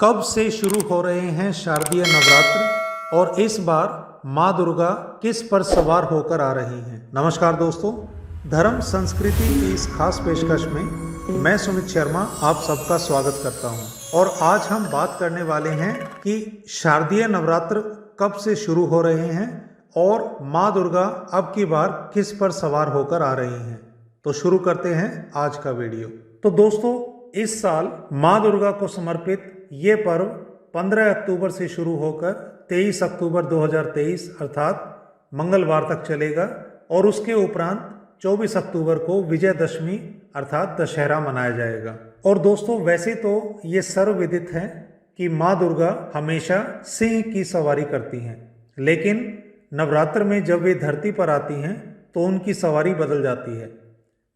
कब से शुरू हो रहे हैं शारदीय नवरात्र और इस बार माँ दुर्गा किस पर सवार होकर आ रही हैं। नमस्कार दोस्तों, धर्म संस्कृति की इस खास पेशकश में मैं सुमित शर्मा आप सबका स्वागत करता हूं। और आज हम बात करने वाले हैं कि शारदीय नवरात्र कब से शुरू हो रहे हैं और माँ दुर्गा अब की बार किस पर सवार होकर आ रही हैं। तो शुरू करते हैं आज का वीडियो। तो दोस्तों, इस साल माँ दुर्गा को समर्पित ये पर्व 15 अक्टूबर से शुरू होकर 23 अक्टूबर 2023 अर्थात मंगलवार तक चलेगा और उसके उपरांत 24 अक्टूबर को विजयदशमी अर्थात दशहरा मनाया जाएगा। और दोस्तों, वैसे तो ये सर्वविदित है कि माँ दुर्गा हमेशा सिंह की सवारी करती हैं, लेकिन नवरात्र में जब वे धरती पर आती हैं तो उनकी सवारी बदल जाती है।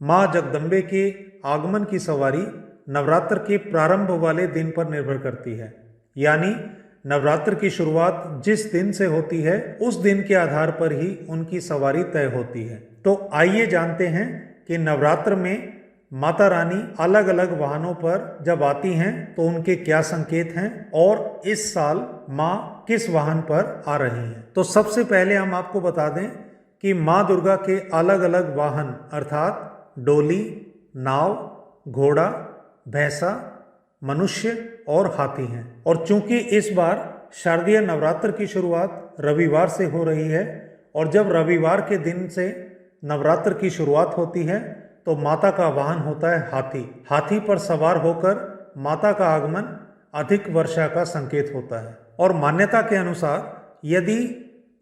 माँ जगदम्बे के आगमन की सवारी नवरात्र के प्रारंभ वाले दिन पर निर्भर करती है, यानी नवरात्र की शुरुआत जिस दिन से होती है उस दिन के आधार पर ही उनकी सवारी तय होती है। तो आइए जानते हैं कि नवरात्र में माता रानी अलग अलग वाहनों पर जब आती हैं तो उनके क्या संकेत हैं और इस साल माँ किस वाहन पर आ रही हैं। तो सबसे पहले हम आपको बता दें कि माँ दुर्गा के अलग अलग वाहन अर्थात डोली, नाव, घोड़ा, भैंसा, मनुष्य और हाथी हैं। और चूंकि इस बार शारदीय नवरात्र की शुरुआत रविवार से हो रही है और जब रविवार के दिन से नवरात्र की शुरुआत होती है तो माता का वाहन होता है हाथी। हाथी पर सवार होकर माता का आगमन अधिक वर्षा का संकेत होता है। और मान्यता के अनुसार यदि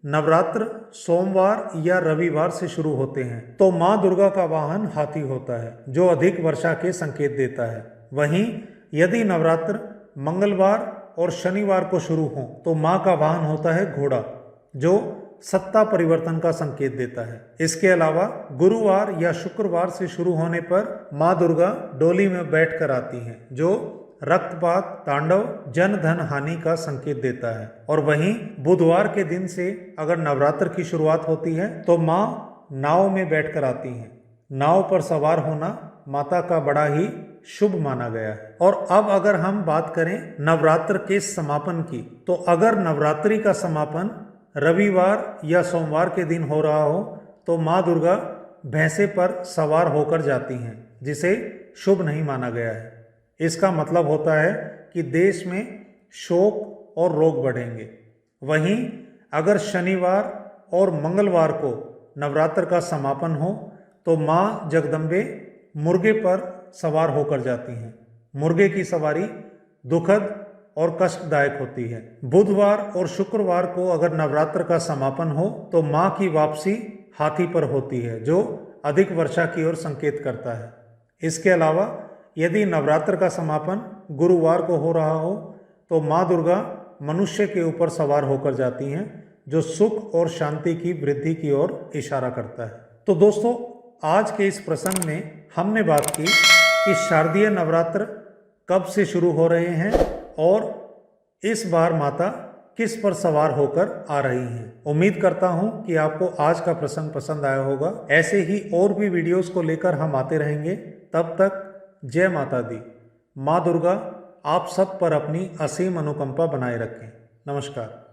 नवरात्र सोमवार या रविवार से शुरू होते हैं तो माँ दुर्गा का वाहन हाथी होता है, जो अधिक वर्षा के संकेत देता है। वहीं यदि नवरात्र मंगलवार और शनिवार को शुरू हो तो माँ का वाहन होता है घोड़ा, जो सत्ता परिवर्तन का संकेत देता है। इसके अलावा गुरुवार या शुक्रवार से शुरू होने पर माँ दुर्गा डोली में बैठकर आती हैं, जो रक्तपात, तांडव, जन धन हानि का संकेत देता है। और वहीं बुधवार के दिन से अगर नवरात्र की शुरुआत होती है तो माँ नाव में बैठकर आती हैं। नाव पर सवार होना माता का बड़ा ही शुभ माना गया है। और अब अगर हम बात करें नवरात्र के समापन की, तो अगर नवरात्रि का समापन रविवार या सोमवार के दिन हो रहा हो तो माँ दुर्गा भैंसे पर सवार होकर जाती हैं, जिसे शुभ नहीं माना गया है। इसका मतलब होता है कि देश में शोक और रोग बढ़ेंगे। वहीं अगर शनिवार और मंगलवार को नवरात्र का समापन हो तो माँ जगदम्बे मुर्गे पर सवार होकर जाती हैं। मुर्गे की सवारी दुखद और कष्टदायक होती है। बुधवार और शुक्रवार को अगर नवरात्र का समापन हो तो माँ की वापसी हाथी पर होती है, जो अधिक वर्षा की ओर संकेत करता है। इसके अलावा यदि नवरात्र का समापन गुरुवार को हो रहा हो तो माँ दुर्गा मनुष्य के ऊपर सवार होकर जाती हैं, जो सुख और शांति की वृद्धि की ओर इशारा करता है। तो दोस्तों, आज के इस प्रसंग में हमने बात की कि शारदीय नवरात्र कब से शुरू हो रहे हैं और इस बार माता किस पर सवार होकर आ रही हैं। उम्मीद करता हूं कि आपको आज का प्रसंग पसंद आया होगा। ऐसे ही और भी वीडियोस को लेकर हम आते रहेंगे। तब तक जय माता दी। माँ दुर्गा आप सब पर अपनी असीम अनुकंपा बनाए रखें। नमस्कार।